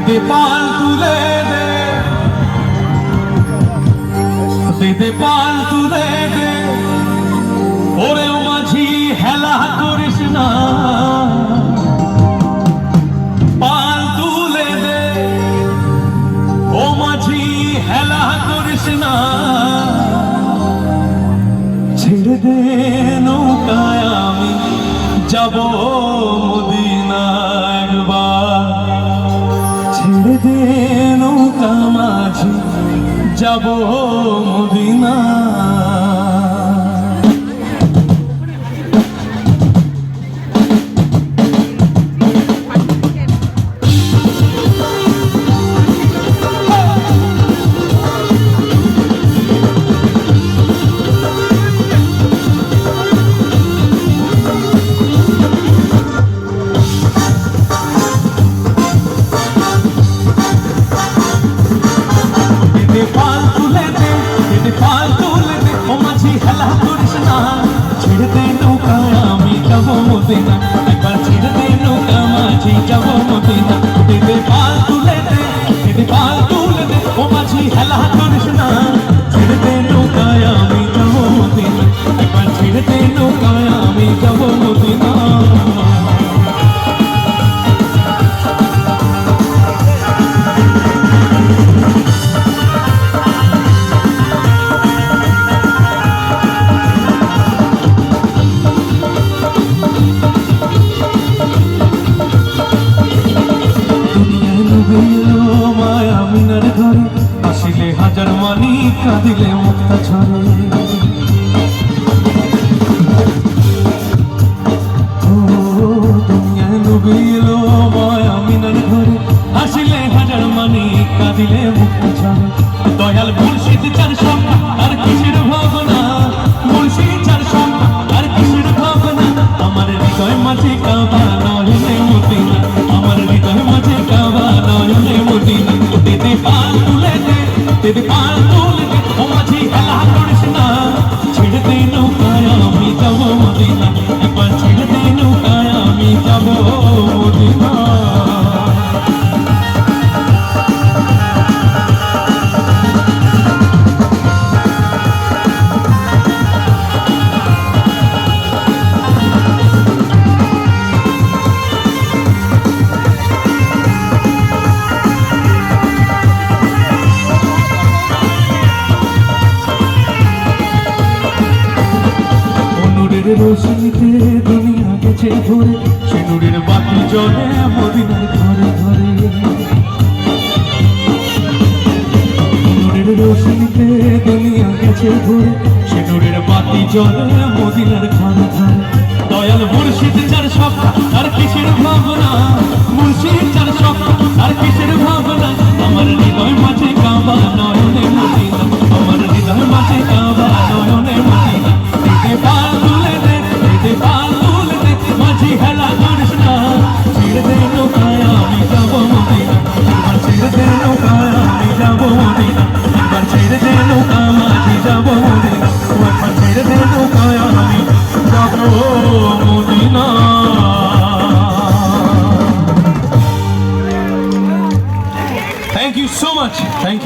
दे पाल तुले दे पाल तुले दे ओरे माझी हेला करिस ना पाल तुले दे ओ माझी हेला करिस ना ছেড়ে দে নৌকায় আমি যাব মদিনা একবার ছেড়ে দে নৌকা মাঝি যাব মদিনা হাজার মানি কাঁদিলে মুক্তা ছড়ে ও দুনিয়ায় নবী এলো মায়া মিনার ঘরে আসিলে হাজার মানি কাঁদিলে মুক্তা ছড়ে দয়াল মুর্শিদ চার সংখ্যা আর কিসের ভাবনা মুর্শিদ চার সংখ্যা আর কিসের ভাবনা আমার হৃদয় মাঝে কাবা নয়নে মদিনা আমার হৃদয় মাঝে কাবা নয়নে মদিনা দিতে পাল তুলে দে तेरे पाल तोल दे ओ माझी हेला करिस ना ছেড়ে দে নৌকায় আমি যাব মদিনা একবার ছেড়ে দে নৌকায় আমি যাব মদিনা রোশনীতে দুনিয়া গেছে ঘুরে সে নূরের বাতি জ্বলে মদিনার ঘরে ঘরে নূরের রোশনীতে দুনিয়া গেছে ঘুরে সে নূরের বাতি জ্বলে মদিনার ঘরে ঘরে দয়াল মুর্শিদ যার সব